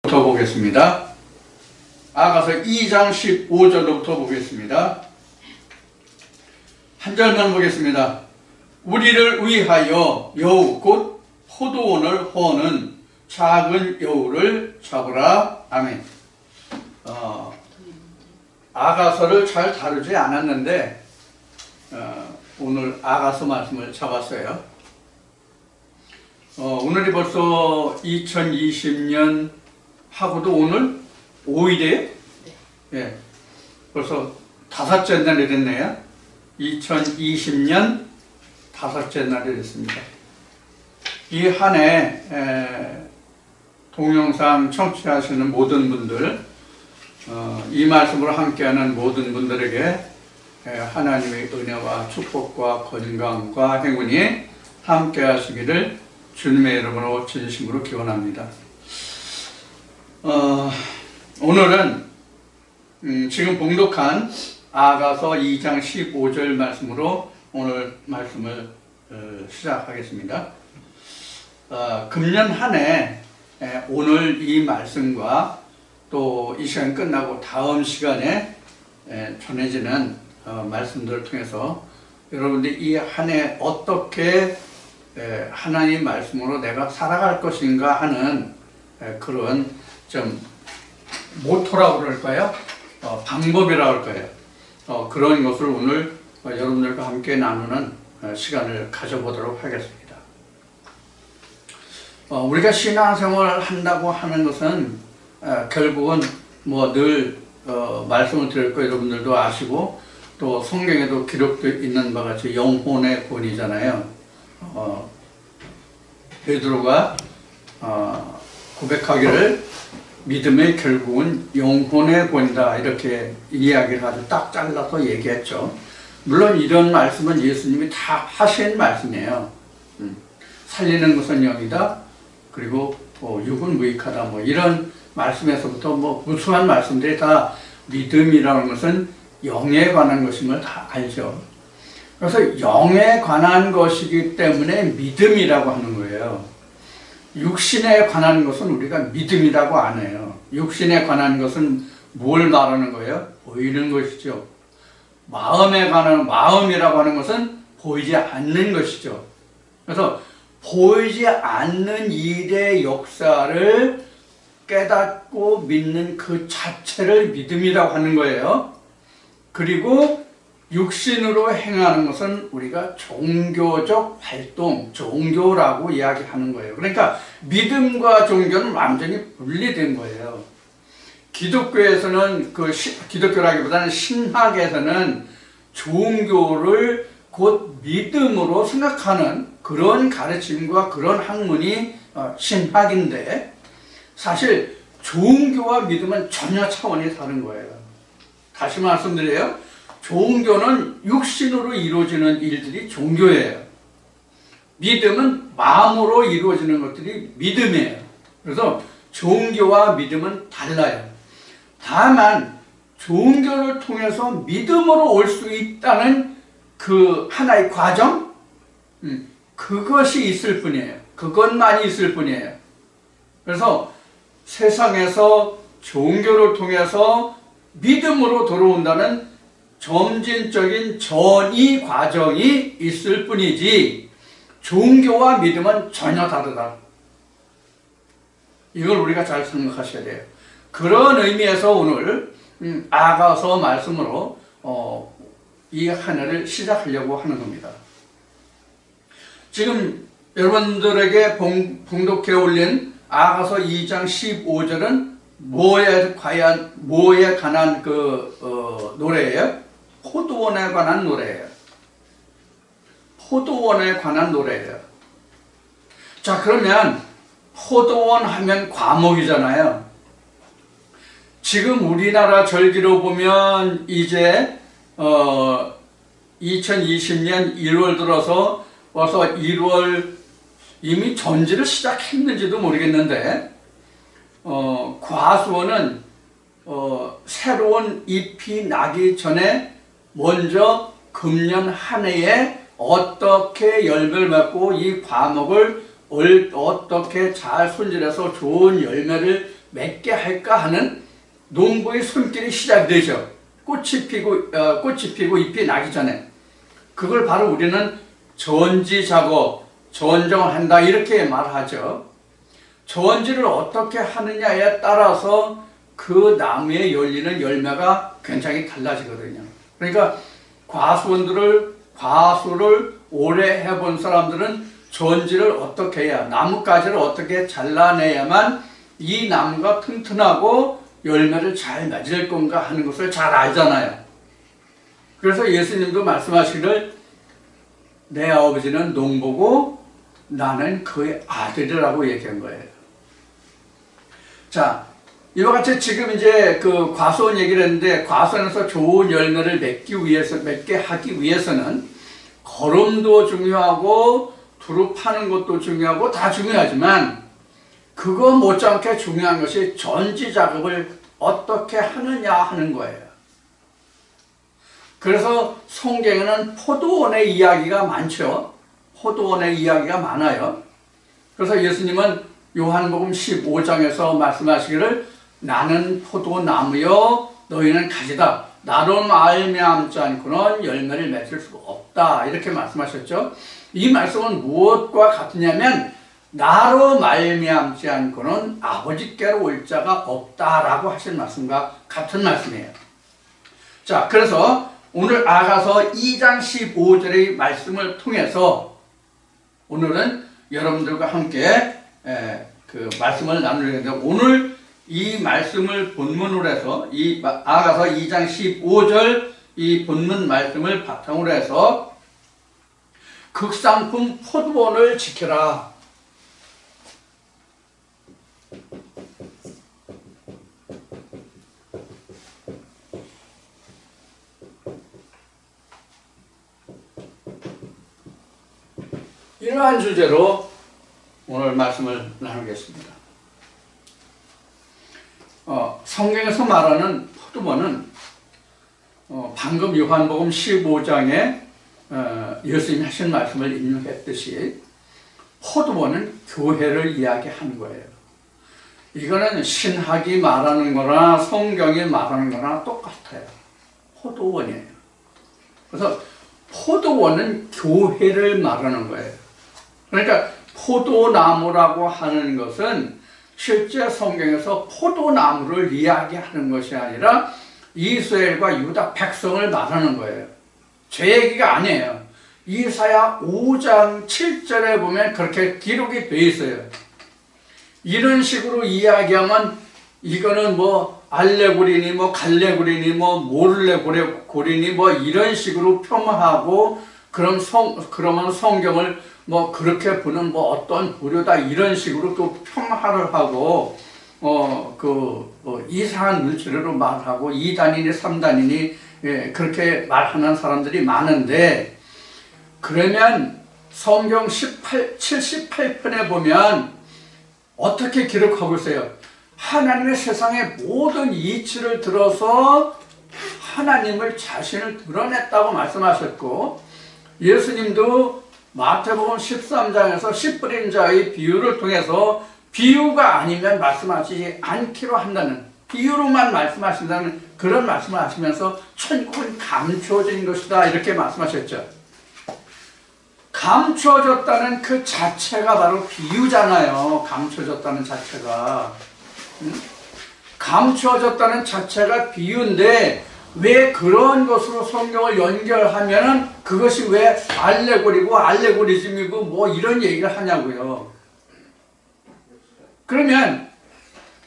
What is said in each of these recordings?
1절로부터 보겠습니다. 아가서 2장 15절로부터 보겠습니다. 한 절만 보겠습니다. 우리를 위하여 여우 곧 포도원을 허는 작은 여우를 잡으라. 아멘. 아가서를 잘 다루지 않았는데 오늘 아가서 말씀을 잡았어요. 오늘이 벌써 2020년 하고도 오늘 5일이에요? 예, 벌써 5째 날이 됐네요. 2020년 5째 날이 됐습니다. 이 한 해 동영상 청취하시는 모든 분들, 이 말씀으로 함께하는 모든 분들에게 하나님의 은혜와 축복과 건강과 행운이 함께하시기를 주님의 이름으로 진심으로 기원합니다. 오늘은 지금 봉독한 아가서 2장 15절 말씀으로 오늘 말씀을 시작하겠습니다. 금년 한 해 오늘 이 말씀과 또 이 시간 끝나고 다음 시간에 전해지는 말씀들을 통해서 여러분들이 이 한 해 어떻게 하나님 말씀으로 내가 살아갈 것인가 하는 그런 좀 모토라고 그럴까요? 방법이라고 할까요? 그런 것을 오늘 여러분들과 함께 나누는 시간을 가져보도록 하겠습니다. 우리가 신앙생활을 한다고 하는 것은 결국은 뭐 늘 말씀을 드릴 거 여러분들도 아시고 또 성경에도 기록되어 있는 바가 같이 영혼의 권위잖아요. 베드로가 고백하기를 믿음의 결국은 영혼의 권위다 이렇게 이야기를 아주 딱 잘라서 얘기했죠. 물론 이런 말씀은 예수님이 다 하신 말씀이에요. 살리는 것은 영이다. 그리고 육은 무익하다. 뭐 이런 말씀에서부터 뭐 무수한 말씀들이 다 믿음이라는 것은 영에 관한 것임을 다 알죠. 그래서 영에 관한 것이기 때문에 믿음이라고 하는 거예요. 육신에 관한 것은 우리가 믿음이라고 안 해요. 육신에 관한 것은 뭘 말하는 거예요? 보이는 것이죠. 마음이라고 하는 것은 보이지 않는 것이죠. 그래서 보이지 않는 일의 역사를 깨닫고 믿는 그 자체를 믿음이라고 하는 거예요. 그리고 육신으로 행하는 것은 우리가 종교적 활동, 종교라고 이야기하는 거예요. 그러니까 믿음과 종교는 완전히 분리된 거예요. 기독교에서는 기독교라기보다는 신학에서는 종교를 곧 믿음으로 생각하는 그런 가르침과 그런 학문이 신학인데 사실 종교와 믿음은 전혀 차원이 다른 거예요. 다시 말씀드려요. 종교는 육신으로 이루어지는 일들이 종교예요. 믿음은 마음으로 이루어지는 것들이 믿음이에요. 그래서 종교와 믿음은 달라요. 다만 종교를 통해서 믿음으로 올 수 있다는 그 하나의 과정, 그것이 있을 뿐이에요. 그것만이 있을 뿐이에요. 그래서 세상에서 종교를 통해서 믿음으로 들어온다는 점진적인 전이 과정이 있을 뿐이지 종교와 믿음은 전혀 다르다. 이걸 우리가 잘 생각하셔야 돼요. 그런 의미에서 오늘 아가서 말씀으로 이 한 해를 시작하려고 하는 겁니다. 지금 여러분들에게 봉독해 올린 아가서 2장 15절은 뭐에 관한 노래예요? 포도원에 관한 노래예요. 포도원에 관한 노래예요. 자, 그러면 포도원 하면 과목이잖아요. 지금 우리나라 절기로 보면 이제 2020년 1월 들어서 와서 1월 이미 전지를 시작했는지도 모르겠는데 과수원은 새로운 잎이 나기 전에 먼저 금년 한 해에 어떻게 열매를 맺고 이 과목을 어떻게 잘 손질해서 좋은 열매를 맺게 할까 하는 농부의 손길이 시작되죠. 꽃이 피고 잎이 나기 전에. 그걸 바로 우리는 전지 작업, 전정을 한다 이렇게 말하죠. 전지를 어떻게 하느냐에 따라서 그 나무에 열리는 열매가 굉장히 달라지거든요. 그러니까 과수를 오래 해본 사람들은 전지를 어떻게 해야, 나뭇가지를 어떻게 잘라내야만 이 나무가 튼튼하고 열매를 잘 맺을 건가 하는 것을 잘 알잖아요. 그래서 예수님도 말씀하시기를 내 아버지는 농부고 나는 그의 아들이라고 얘기한 거예요. 자, 이와 같이 지금 이제 그 과수원 얘기를 했는데, 과수원에서 좋은 열매를 맺게 하기 위해서는 거름도 중요하고 두루 파는 것도 중요하고 다 중요하지만 그거 못지않게 중요한 것이 전지 작업을 어떻게 하느냐 하는 거예요. 그래서 성경에는 포도원의 이야기가 많죠. 포도원의 이야기가 많아요. 그래서 예수님은 요한복음 15장에서 말씀하시기를 나는 포도나무요 너희는 가지다. 나로 말미암지 않고는 열매를 맺을 수가 없다. 이렇게 말씀하셨죠. 이 말씀은 무엇과 같으냐면 나로 말미암지 않고는 아버지께로 올 자가 없다라고 하신 말씀과 같은 말씀이에요. 자, 그래서 오늘 아가서 2장 15절의 말씀을 통해서 오늘은 여러분들과 함께 그 말씀을 나누려는데, 오늘 이 말씀을 본문으로 해서 이 아가서 2장 15절 이 본문 말씀을 바탕으로 해서 극상품 포도원을 지켜라. 이러한 주제로 오늘 말씀을 나누겠습니다. 성경에서 말하는 포도원은 방금 요한복음 15장에 예수님이 하신 말씀을 인용했듯이 포도원은 교회를 이야기하는 거예요. 이거는 신학이 말하는 거나 성경이 말하는 거나 똑같아요. 포도원이에요. 그래서 포도원은 교회를 말하는 거예요. 그러니까 포도나무라고 하는 것은 실제 성경에서 포도나무를 이야기하는 것이 아니라 이스라엘과 유다 백성을 말하는 거예요. 제 얘기가 아니에요. 이사야 5장 7절에 보면 그렇게 기록이 되어 있어요. 이런 식으로 이야기하면 이거는 뭐 알레고리니 뭐 갈레고리니 뭐 모를레고리니 뭐 이런 식으로 폄하하고 그러면 성경을 뭐 그렇게 보는 뭐 어떤 부류다 이런 식으로 또 폄하를 하고 이상한 눈초리로 말하고 2단이니 3단이니 그렇게 말하는 사람들이 많은데, 그러면 성경 78편에 보면 어떻게 기록하고 있어요? 하나님의 세상의 모든 이치를 들어서 하나님을 자신을 드러냈다고 말씀하셨고, 예수님도 마태복음 13장에서 씨 뿌린 자의 비유를 통해서 비유가 아니면 말씀하시지 않기로 한다는, 비유로만 말씀하신다는 그런 말씀을 하시면서 천국은 감추어진 것이다 이렇게 말씀하셨죠. 감추어졌다는 그 자체가 바로 비유잖아요. 감추어졌다는 자체가. 감추어졌다는 자체가 비유인데 왜 그런 것으로 성경을 연결하면은 그것이 왜 알레고리고 알레고리즘이고 뭐 이런 얘기를 하냐고요. 그러면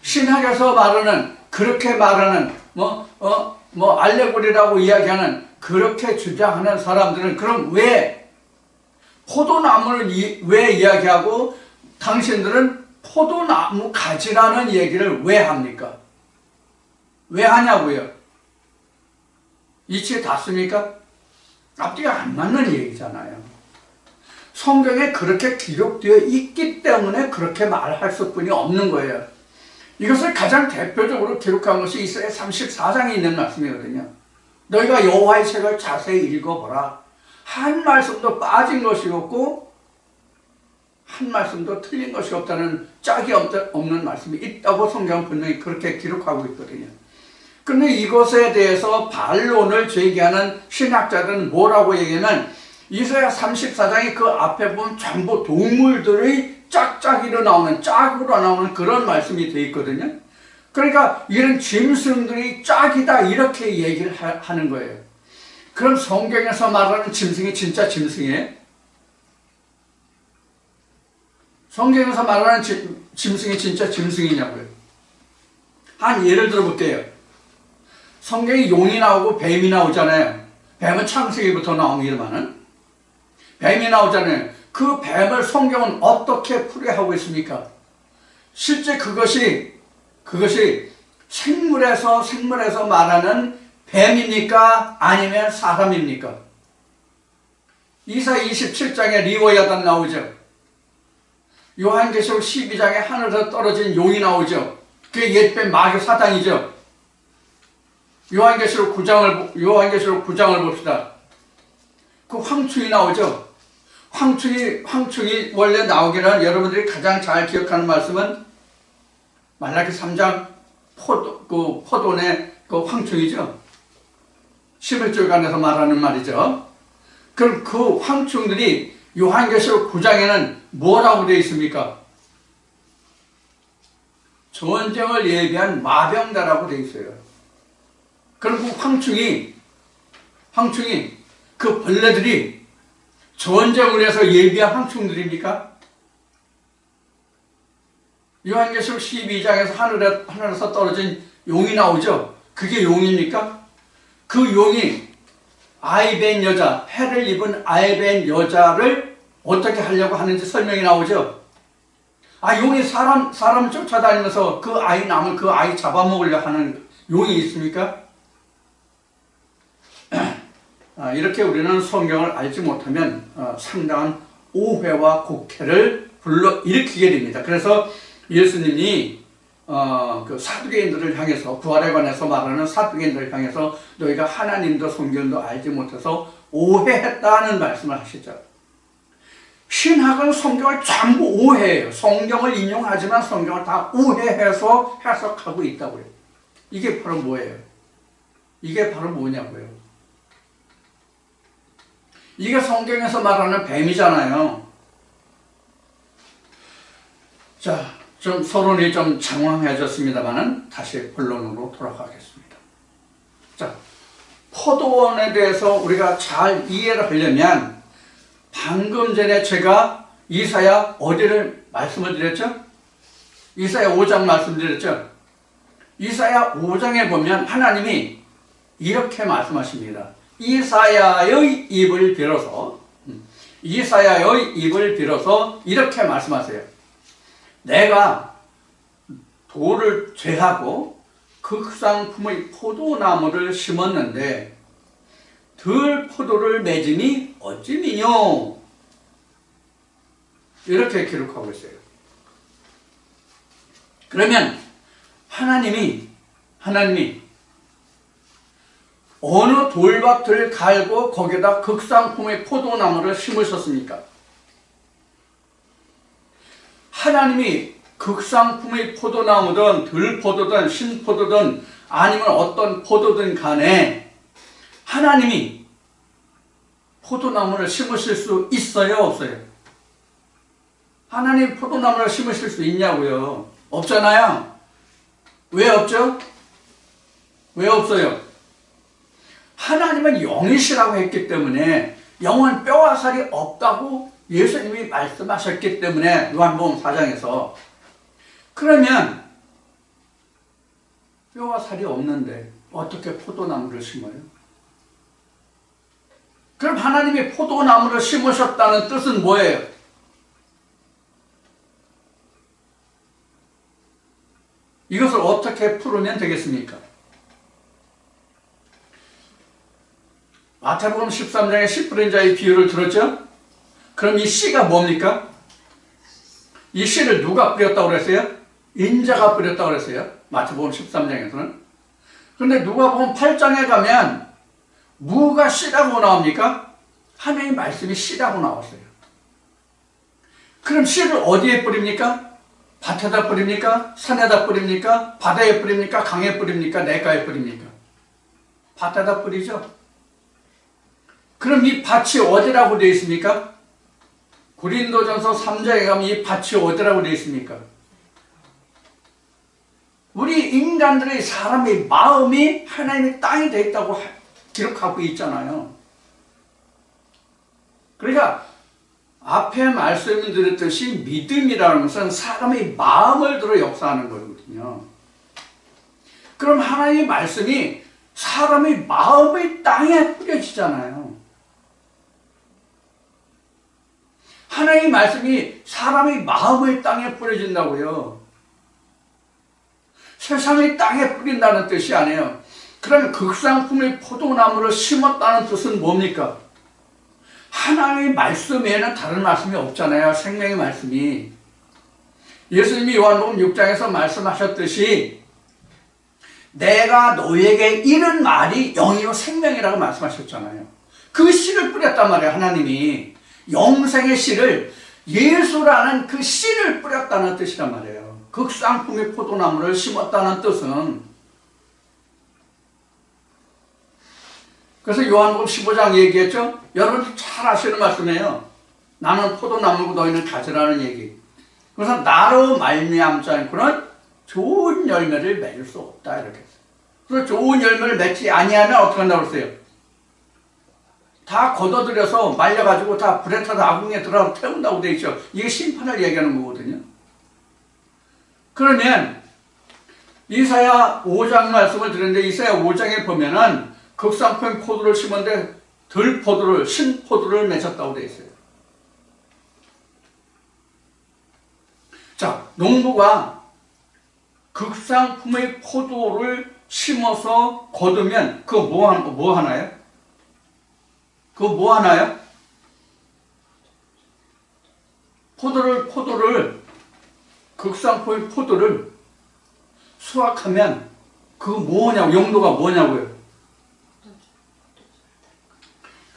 신학에서 말하는, 그렇게 말하는 뭐 알레고리라고 이야기하는, 그렇게 주장하는 사람들은 그럼 왜 포도나무를 왜 이야기하고 당신들은 포도나무 가지라는 얘기를 왜 합니까? 왜 하냐고요? 이치에 닿습니까? 앞뒤가 안 맞는 얘기잖아요. 성경에 그렇게 기록되어 있기 때문에 그렇게 말할 수뿐이 없는 거예요. 이것을 가장 대표적으로 기록한 것이 이사야 34장에 있는 말씀이거든요. 너희가 여호와의 책을 자세히 읽어보라. 한 말씀도 빠진 것이 없고 한 말씀도 틀린 것이 없다는 짝이 없는 말씀이 있다고 성경은 분명히 그렇게 기록하고 있거든요. 그런데 이것에 대해서 반론을 제기하는 신학자들은 뭐라고 얘기하면 이사야 34장의 그 앞에 보면 전부 동물들의 짝짝이로 나오는 짝으로 나오는 그런 말씀이 되어 있거든요. 그러니까 이런 짐승들이 짝이다 이렇게 얘기를 하는 거예요. 그럼 성경에서 말하는 짐승이 진짜 짐승이에요? 성경에서 말하는 짐승이 진짜 짐승이냐고요. 한 예를 들어볼게요. 성경에 용이 나오고 뱀이 나오잖아요. 뱀은 창세기부터 나옵니다만은 뱀이 나오잖아요. 그 뱀을 성경은 어떻게 풀이하고 있습니까? 실제 그것이 생물에서 말하는 뱀입니까? 아니면 사람입니까? 이사야 27장에 리워야단 나오죠. 요한계시록 12장에 하늘에서 떨어진 용이 나오죠. 그게 옛뱀 마귀 사단이죠. 요한계시록 9장을 봅시다. 그 황충이 나오죠. 황충이 원래 나오기는 여러분들이 가장 잘 기억하는 말씀은 말라기 3장 포도원의 그 황충이죠. 11절간에서 말하는 말이죠. 그럼 그 황충들이 요한계시록 9장에는 뭐라고 되어 있습니까? 전쟁을 예비한 마병대라고 되어 있어요. 그럼 그 황충이 그 벌레들이 전쟁을 위해서 예비한 황충들입니까? 요한계시록 12장에서 하늘에서 떨어진 용이 나오죠. 그게 용입니까? 그 용이 아이벤 여자, 해를 입은 아이벤 여자를 어떻게 하려고 하는지 설명이 나오죠. 용이 사람 쫓아다니면서 그 아이 남을 그 아이 잡아먹으려 하는 용이 있습니까? 이렇게 우리는 성경을 알지 못하면 상당한 오해와 곡해를 불러일으키게 됩니다. 그래서 예수님이 그 사두개인들을 향해서 부활에 관해서 말하는 사두개인들을 향해서 너희가 하나님도 성경도 알지 못해서 오해했다는 말씀을 하시죠. 신학은 성경을 전부 오해해요. 성경을 인용하지만 성경을 다 오해해서 해석하고 있다고요. 이게 바로 뭐예요? 이게 바로 뭐냐고요? 이게 성경에서 말하는 뱀이잖아요. 자, 좀 서론이 좀 장황해졌습니다만은 다시 본론으로 돌아가겠습니다. 자, 포도원에 대해서 우리가 잘 이해를 하려면 방금 전에 제가 이사야 어디를 말씀을 드렸죠? 이사야 5장 말씀드렸죠? 이사야 5장에 보면 하나님이 이렇게 말씀하십니다. 이사야의 입을 빌어서 이렇게 말씀하세요. 내가 돌을 죄하고 극상품의 포도나무를 심었는데 들 포도를 맺으니 어찌미뇨? 이렇게 기록하고 있어요. 그러면 하나님이 어느 돌밭을 갈고 거기다 극상품의 포도나무를 심으셨습니까? 하나님이 극상품의 포도나무든 들포도든 신포도든 아니면 어떤 포도든 간에 하나님이 포도나무를 심으실 수 있어요? 없어요? 하나님 포도나무를 심으실 수 있냐고요? 없잖아요. 왜 없죠? 왜 없어요? 하나님은 영이시라고 했기 때문에 영은 뼈와 살이 없다고 예수님이 말씀하셨기 때문에 요한복음 4장에서 그러면 뼈와 살이 없는데 어떻게 포도나무를 심어요? 그럼 하나님이 포도나무를 심으셨다는 뜻은 뭐예요? 이것을 어떻게 풀으면 되겠습니까? 마태복음 13장의 씨 뿌린 자의 비유를 들었죠? 그럼 이 씨가 뭡니까? 이 씨를 누가 뿌렸다고 그랬어요? 인자가 뿌렸다고 그랬어요. 마태복음 13장에서는. 그런데 누가복음 8장에 가면 무가 씨라고 나옵니까? 하나님의 말씀이 씨라고 나왔어요. 그럼 씨를 어디에 뿌립니까? 밭에다 뿌립니까? 산에다 뿌립니까? 바다에 뿌립니까? 강에 뿌립니까? 냇가에 뿌립니까? 밭에다 뿌리죠. 그럼 이 밭이 어디라고 되어 있습니까? 고린도전서 3장에 가면 이 밭이 어디라고 되어 있습니까? 우리 인간들의 사람의 마음이 하나님의 땅이 되어 있다고 기록하고 있잖아요. 그러니까 앞에 말씀드렸듯이 믿음이라는 것은 사람의 마음을 들어 역사하는 거거든요. 그럼 하나님의 말씀이 사람의 마음의 땅에 뿌려지잖아요. 하나님의 말씀이 사람의 마음의 땅에 뿌려진다고요. 세상의 땅에 뿌린다는 뜻이 아니에요. 그럼 극상품의 포도나무를 심었다는 뜻은 뭡니까? 하나님의 말씀 외에는 다른 말씀이 없잖아요. 생명의 말씀이. 예수님이 요한복음 6장에서 말씀하셨듯이 내가 너에게 이른 말이 영이요 생명이라고 말씀하셨잖아요. 그 씨를 뿌렸단 말이에요. 하나님이 영생의 씨를, 예수라는 그 씨를 뿌렸다는 뜻이란 말이에요. 극상품의 포도나무를 심었다는 뜻은. 그래서 요한복음 15장 얘기했죠. 여러분 잘 아시는 말씀이에요. 나는 포도나무고 너희는 가지라는 얘기. 그래서 나로 말미암지 않고는 좋은 열매를 맺을 수 없다 이렇게 했어요. 그래서 좋은 열매를 맺지 아니하면 어떻게 한다고 했어요? 다 걷어들여서 말려가지고 다 불에 타서 아궁이에 들어가서 태운다고 돼 있죠. 이게 심판을 얘기하는 거거든요. 그러면 이사야 5장 말씀을 드렸는데 이사야 5장에 보면은 극상품 포도를 심었는데 들포도를, 신포도를 맺었다고 돼 있어요. 자, 농부가 극상품의 포도를 심어서 거두면 그거 뭐 하나요? 그거 뭐 하나요? 포도를 극상품의 포도를 수확하면 그거 뭐냐고, 용도가 뭐냐고요?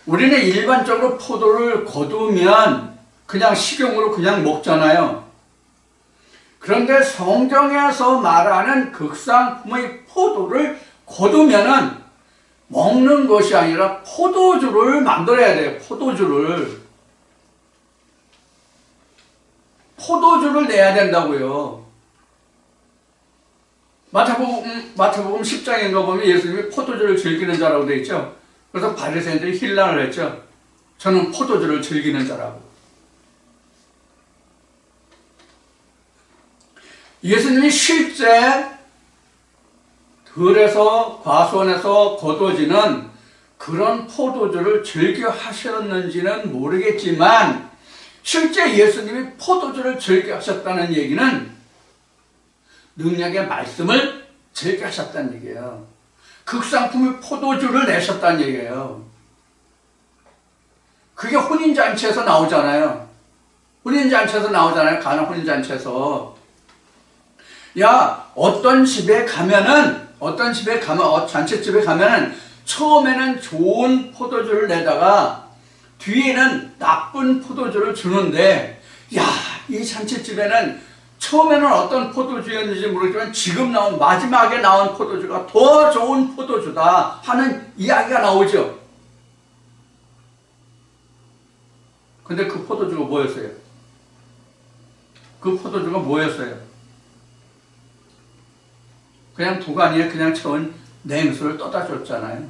우리는 일반적으로 포도를 거두면 그냥 식용으로 그냥 먹잖아요. 그런데 성경에서 말하는 극상품의 포도를 거두면은 먹는 것이 아니라 포도주를 만들어야 돼요. 포도주를 내야 된다고요. 마태복음 10장인가 보면 예수님이 포도주를 즐기는 자라고 되어 있죠. 그래서 바리새인들이 힐난을 했죠. 저는 포도주를 즐기는 자라고. 예수님이 실제 들에서 과수원에서 거두어지는 그런 포도주를 즐겨 하셨는지는 모르겠지만 실제 예수님이 포도주를 즐겨 하셨다는 얘기는 능력의 말씀을 즐겨 하셨다는 얘기예요. 극상품의 포도주를 내셨다는 얘기예요. 그게 혼인잔치에서 나오잖아요. 가나 혼인잔치에서. 야, 어떤 집에 가면은 잔치집에 가면은 처음에는 좋은 포도주를 내다가 뒤에는 나쁜 포도주를 주는데, 야, 이 잔치집에는 처음에는 어떤 포도주였는지 모르겠지만 지금 마지막에 나온 포도주가 더 좋은 포도주다 하는 이야기가 나오죠. 근데 그 포도주가 뭐였어요? 그냥 도가니에 그냥 채운 냉수를 떠다 줬잖아요.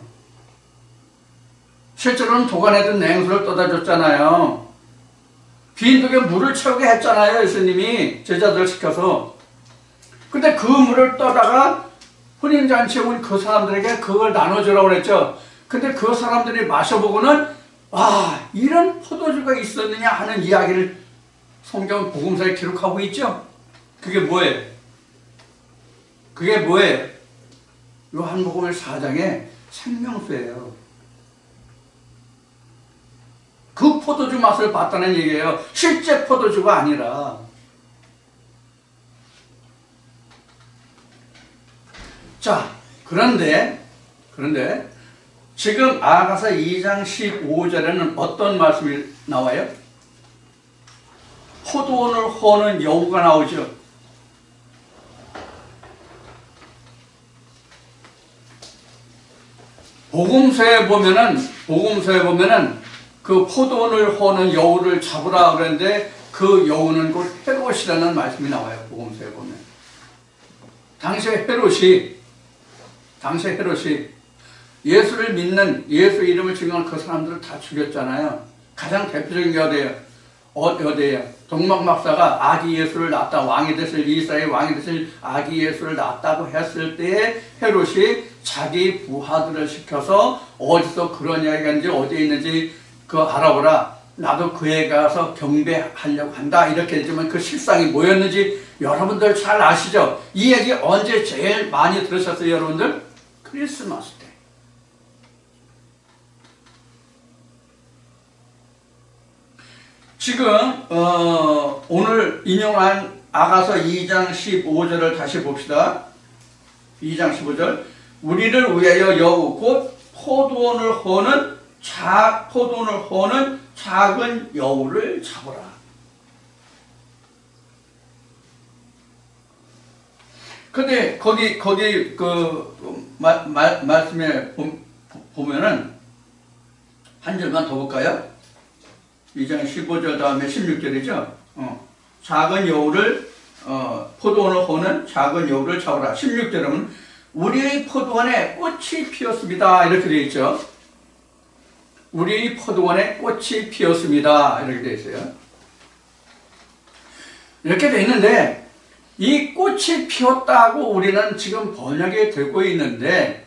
실제로는 도가니에 든 냉수를 떠다 줬잖아요. 빈독에 물을 채우게 했잖아요. 예수님이 제자들 시켜서. 근데 그 물을 떠다가 혼인잔치에 온 그 사람들에게 그걸 나눠주라고 그랬죠. 근데 그 사람들이 마셔보고는 이런 포도주가 있었느냐 하는 이야기를 성경 복음서에 기록하고 있죠. 그게 뭐예요? 요한복음 4장의 생명수예요. 그 포도주 맛을 봤다는 얘기예요. 실제 포도주가 아니라. 자, 그런데 지금 아가서 2장 15절에는 어떤 말씀이 나와요? 포도원을 허는 여우가 나오죠. 복음서에 보면은 그 포도원을 허는 여우를 잡으라 그랬는데 그 여우는 곧 헤롯이라는 말씀이 나와요. 복음서에 보면. 당시에 헤롯이 예수를 믿는, 예수 이름을 증거하는 그 사람들을 다 죽였잖아요. 가장 대표적인 여대예요. 동막 박사가 아기 예수를 낳았다, 왕이 됐을, 이스라엘 왕이 됐을 아기 예수를 낳았다고 했을 때에 헤롯이 자기 부하들을 시켜서 어디서 그런 이야기가 있는지 어디에 있는지 알아보라. 나도 그에 가서 경배하려고 한다. 이렇게 했지만 그 실상이 뭐였는지 여러분들 잘 아시죠? 이 얘기 언제 제일 많이 들으셨어요, 여러분들? 크리스마스 때. 지금 오늘 인용한 아가서 2장 15절을 다시 봅시다. 2장 15절. 우리를 위하여 여우 곧 포도원을 허는 작은 여우를 잡으라. 근데 거기 말씀에 보면은 한 절만 더 볼까요? 2장 15절 다음에 16절이죠. 작은 여우를 포도원을 허는 작은 여우를 잡으라. 16절은 우리의 포도원에 꽃이 피었습니다. 이렇게 되어 있죠. 우리의 포도원에 꽃이 피었습니다. 이렇게 되어 있어요. 이렇게 되어 있는데 이 꽃이 피었다고 우리는 지금 번역이 되고 있는데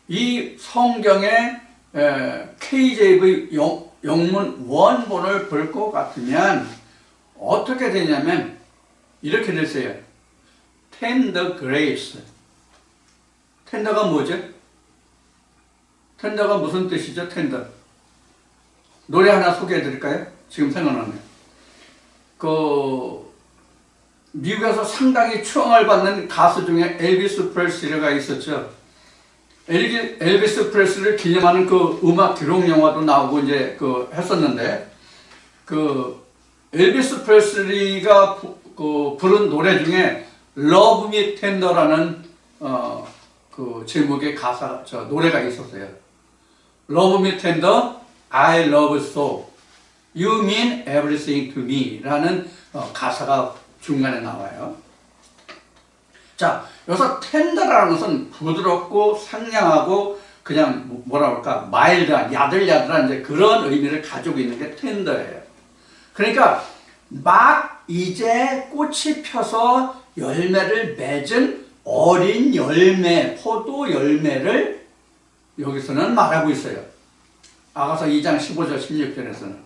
이 성경의 KJV 영문 원본을 볼 것 같으면 어떻게 되냐면 이렇게 됐어요. Tender grace. 텐더가 뭐죠? 텐더가 무슨 뜻이죠? 텐더. 노래 하나 소개해 드릴까요? 지금 생각나네요. 미국에서 상당히 추앙을 받는 가수 중에 엘비스 프레슬리가 있었죠. 엘비스 프레슬리를 기념하는 그 음악 기록 영화도 나오고 이제 했었는데 엘비스 프레슬리가 부른 노래 중에 Love Me Tender라는 제목의 노래가 있었어요. Love Me Tender, I love so. You mean everything to me. 라는 가사가 중간에 나와요. 자, 여기서 텐더라는 것은 부드럽고 상냥하고 그냥 뭐라 그럴까, 마일드한, 야들야들한 이제 그런 의미를 가지고 있는 게 텐더예요. 그러니까 막 이제 꽃이 펴서 열매를 맺은 어린 열매, 포도 열매를 여기서는 말하고 있어요. 아가서 2장 15절 16절에서는.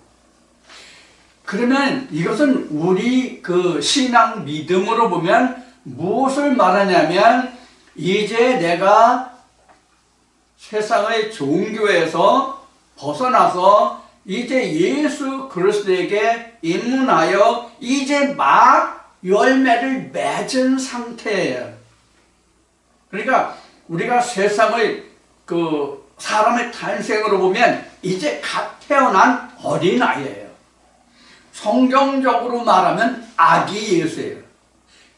그러면 이것은 우리 신앙 믿음으로 보면 무엇을 말하냐면 이제 내가 세상의 종교에서 벗어나서 이제 예수 그리스도에게 입문하여 이제 막 열매를 맺은 상태예요. 그러니까 우리가 세상의 사람의 탄생으로 보면 이제 갓 태어난 어린아이예요. 성경적으로 말하면 아기 예수예요.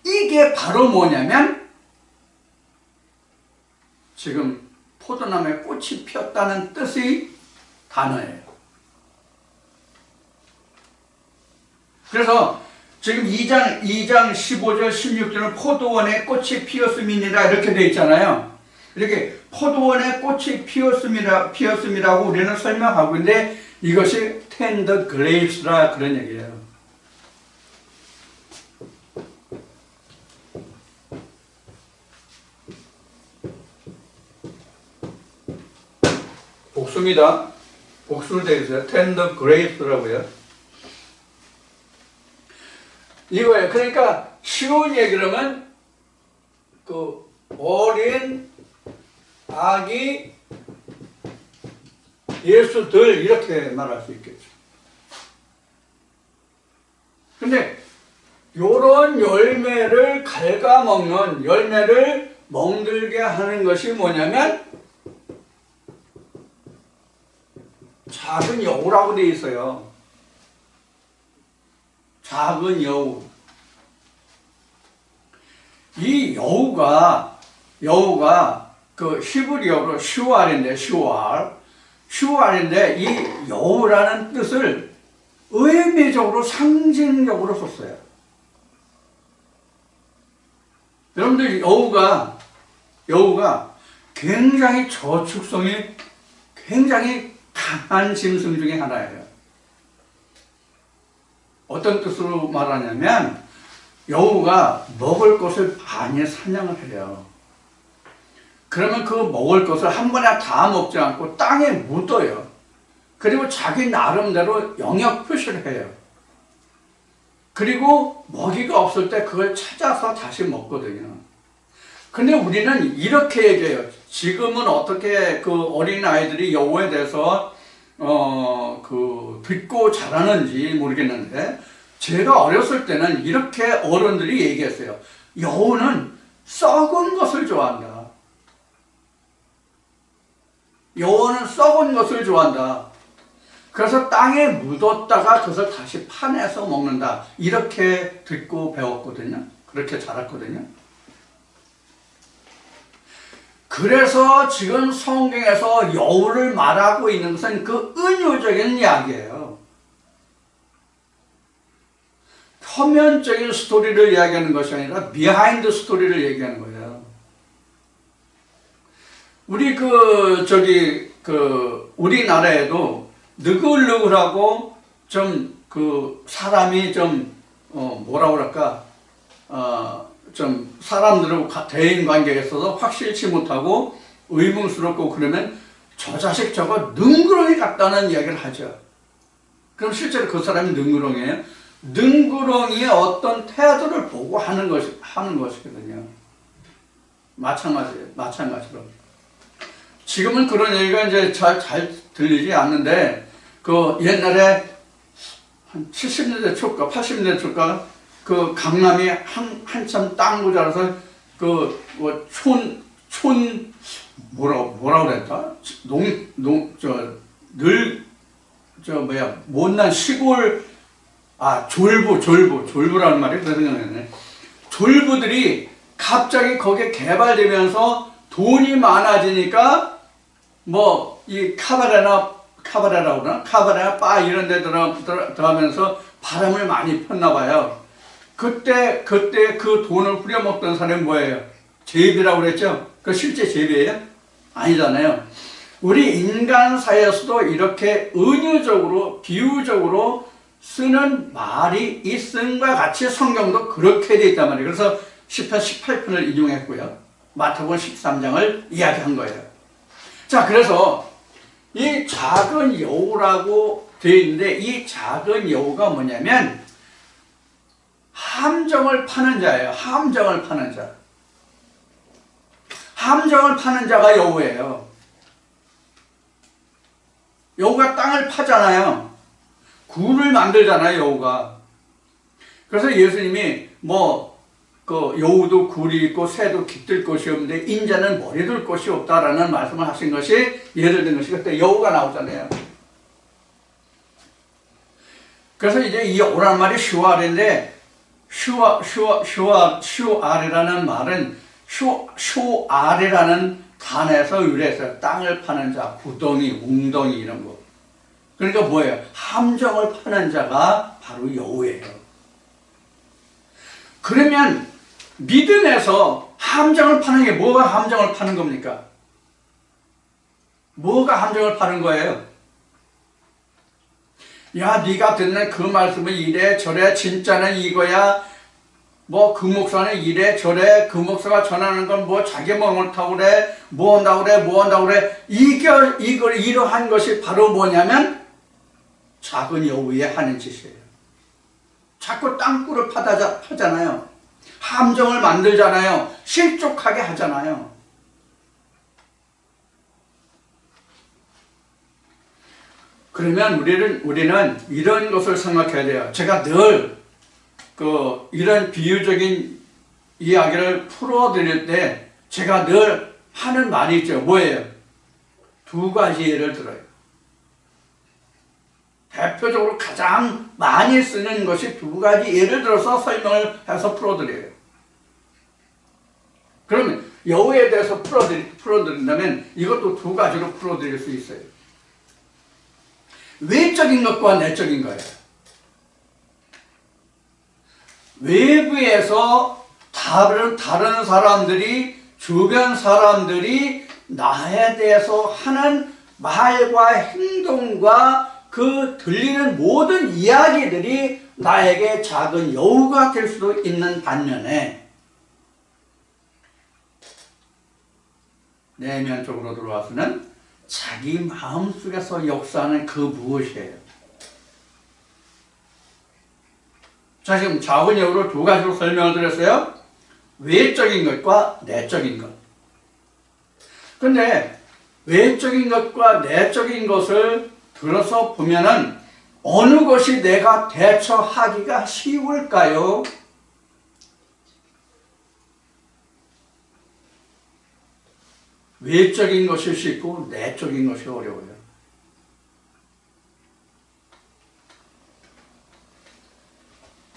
이게 바로 뭐냐면 지금 포도나무에 꽃이 피었다는 뜻의 단어예요. 그래서 지금 2장 15절 16절은 포도원에 꽃이 피었음이니라 이렇게 되어 있잖아요. 이렇게 포도원에 꽃이 피었음이라고 우리는 설명하고 있는데 이것이 tender grapes라 그런 얘기예요. 복수입니다. 복수로 되어 있어요. tender grapes라고요. 이거예요. 그러니까 쉬운 얘기로 하면 어린 아기 예수들 이렇게 말할 수 있겠죠. 근데 요런 열매를 갉아먹는, 열매를 멍들게 하는 것이 뭐냐면 작은 여우라고 되어 있어요. 작은 여우. 이 여우가 그 히브리어로 슈알인데 슈알인데 이 여우라는 뜻을 의미적으로 상징적으로 썼어요. 여러분들 여우가 굉장히 저축성이 굉장히 강한 짐승 중에 하나예요. 어떤 뜻으로 말하냐면 여우가 먹을 것을 많이 사냥을 해요. 그러면 그 먹을 것을 한 번에 다 먹지 않고 땅에 묻어요. 그리고 자기 나름대로 영역 표시를 해요. 그리고 먹이가 없을 때 그걸 찾아서 다시 먹거든요. 근데 우리는 이렇게 얘기해요. 지금은 어떻게 그 어린 아이들이 여우에 대해서 듣고 자라는지 모르겠는데, 제가 어렸을 때는 이렇게 어른들이 얘기했어요. 여우는 썩은 것을 좋아한다. 여우는 썩은 것을 좋아한다. 그래서 땅에 묻었다가 그것을 다시 파내서 먹는다. 이렇게 듣고 배웠거든요. 그렇게 자랐거든요. 그래서 지금 성경에서 여우를 말하고 있는 것은 그 은유적인 이야기예요. 표면적인 스토리를 이야기하는 것이 아니라 비하인드 스토리를 얘기하는 거예요. 우리나라에도 느글느글하고 좀 사람이 좀 뭐라 그럴까 좀 사람들하고 대인 관계에 있어서 확실치 못하고 의문스럽고 그러면 저 자식 저거 능구렁이 같다는 이야기를 하죠. 그럼 실제로 그 사람이 능구렁이에요. 능구렁이의 어떤 태도를 보고 하는 것이거든요. 마찬가지로. 지금은 그런 얘기가 이제 잘 들리지 않는데, 옛날에 한 70년대 초까, 80년대 초까, 강남이 한참 땅 모자라서, 뭐라 그랬다? 못난 시골, 졸부라는 말이 그래서 생각나네. 졸부들이 갑자기 거기에 개발되면서 돈이 많아지니까, 이 카바레나 바 이런 데 들어가면서 바람을 많이 폈나 봐요. 그때 그 돈을 후려먹던 사람이 뭐예요? 제비라고 그랬죠? 그 실제 제비예요? 아니잖아요. 우리 인간 사이에서도 이렇게 은유적으로, 비유적으로 쓰는 말이 있음과 같이 성경도 그렇게 되어 있단 말이에요. 그래서 시편 18편을 인용했고요. 마태복음 13장을 이야기한 거예요. 자, 그래서 이 작은 여우라고 되어 있는데, 이 작은 여우가 뭐냐면 함정을 파는 자예요. 함정을 파는 자. 함정을 파는 자가 여우예요. 여우가 땅을 파잖아요. 굴을 만들잖아요, 여우가. 그래서 예수님이 여우도 굴이 있고 새도 깃들 곳이 없는데 인자는 머리 둘 곳이 없다라는 말씀을 하신 것이 예를 든 것이 그때 여우가 나오잖아요. 그래서 이제 이 여우라는 말이 슈알인데, 슈알이라는 말은 슈알이라는 단에서 유래해서 땅을 파는 자, 구덩이, 웅덩이 이런 거. 그러니까 뭐예요? 함정을 파는 자가 바로 여우예요. 그러면 믿음에서 함정을 파는 게 뭐가 함정을 파는 겁니까? 뭐가 함정을 파는 거예요? 야, 네가 듣는 그 말씀은 이래 저래, 진짜는 이거야. 그 목사는 이래 저래, 그 목사가 전하는 건 자기 멍을 타고 그래, 뭐 한다고 그래. 이러한 것이 바로 뭐냐면 작은 여우의 하는 짓이에요. 자꾸 땅굴을 파잖아요. 함정을 만들잖아요. 실족하게 하잖아요. 그러면 우리는 이런 것을 생각해야 돼요. 제가 늘 이런 비유적인 이야기를 풀어드릴 때 제가 늘 하는 말이 있죠. 뭐예요? 두 가지 예를 들어요. 대표적으로 가장 많이 쓰는 것이 두 가지 예를 들어서 설명을 해서 풀어드려요. 그러면 여우에 대해서 풀어드린다면 이것도 두 가지로 풀어드릴 수 있어요. 외적인 것과 내적인 거예요. 외부에서 다른 사람들이, 주변 사람들이 나에 대해서 하는 말과 행동과 그 들리는 모든 이야기들이 나에게 작은 여우가 될 수도 있는 반면에 내면적으로 들어와서는 자기 마음속에서 역사하는 그 무엇이에요? 자, 지금 작은 여우를 두 가지로 설명을 드렸어요. 외적인 것과 내적인 것. 근데 외적인 것과 내적인 것을 들어서 보면은 어느 것이 내가 대처하기가 쉬울까요? 외적인 것이 쉽고 내적인 것이 어려워요.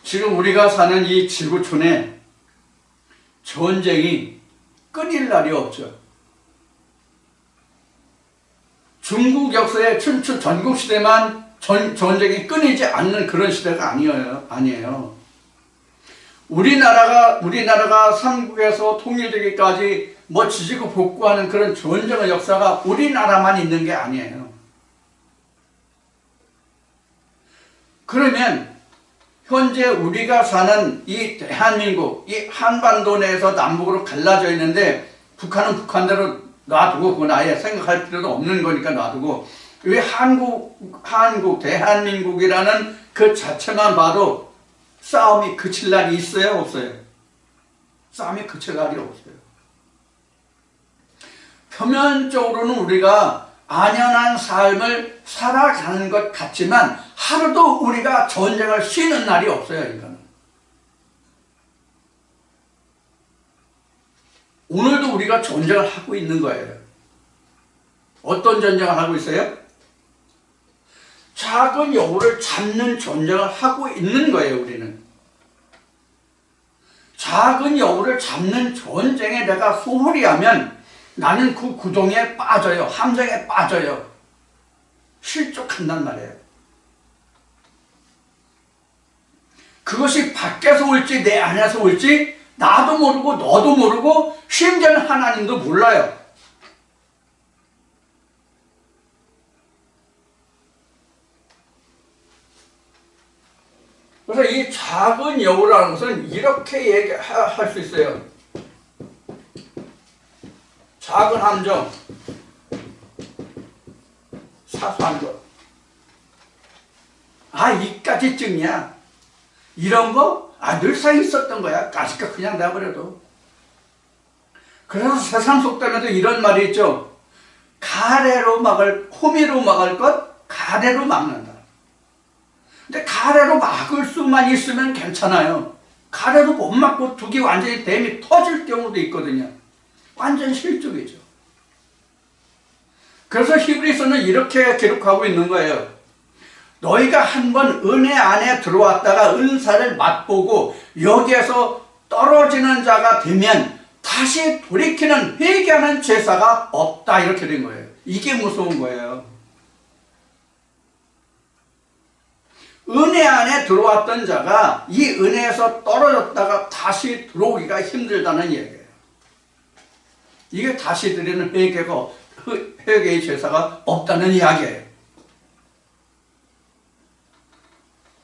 지금 우리가 사는 이 지구촌에 전쟁이 끊일 날이 없죠. 중국 역사의 춘추 전국시대만 전쟁이 끊이지 않는 그런 시대가 아니에요. 우리나라가 삼국에서 통일되기까지 지지고 복구하는 그런 전쟁의 역사가 우리나라만 있는 게 아니에요. 그러면 현재 우리가 사는 이 대한민국, 이 한반도 내에서 남북으로 갈라져 있는데 북한은 북한대로 놔두고 그건 아예 생각할 필요도 없는 거니까 놔두고 왜 한국, 대한민국이라는 그 자체만 봐도 싸움이 그칠 날이 있어요? 없어요? 싸움이 그칠 날이 없어요. 표면적으로는 우리가 안연한 삶을 살아가는 것 같지만 하루도 우리가 전쟁을 쉬는 날이 없어요. 이거는. 오늘도 우리가 전쟁을 하고 있는 거예요. 어떤 전쟁을 하고 있어요? 작은 여우를 잡는 전쟁을 하고 있는 거예요. 우리는. 작은 여우를 잡는 전쟁에 내가 소홀히 하면 나는 그 구덩이에 빠져요. 함정에 빠져요. 실족한단 말이에요. 그것이 밖에서 올지 내 안에서 올지 나도 모르고 너도 모르고 심지어는 하나님도 몰라요. 그래서 이 작은 여우라는 것은 이렇게 얘기할 수 있어요. 작은 함정, 사소한 것. 이까지쯤이야. 이런 거? 늘상 있었던 거야. 까짓거 그냥 내버려도. 그래서 세상 속담에도 이런 말이 있죠. 호미로 막을 것, 가래로 막는다. 근데 가래로 막을 수만 있으면 괜찮아요. 가래로 못 막고 두기 완전히 댐이 터질 경우도 있거든요. 완전 실족이죠. 그래서 히브리서는 이렇게 기록하고 있는 거예요. 너희가 한번 은혜 안에 들어왔다가 은사를 맛보고 여기에서 떨어지는 자가 되면 다시 돌이키는 회개하는 제사가 없다. 이렇게 된 거예요. 이게 무서운 거예요. 은혜 안에 들어왔던 자가 이 은혜에서 떨어졌다가 다시 들어오기가 힘들다는 얘기예요. 이게 다시 드리는 회개의 제사가 없다는 이야기예요.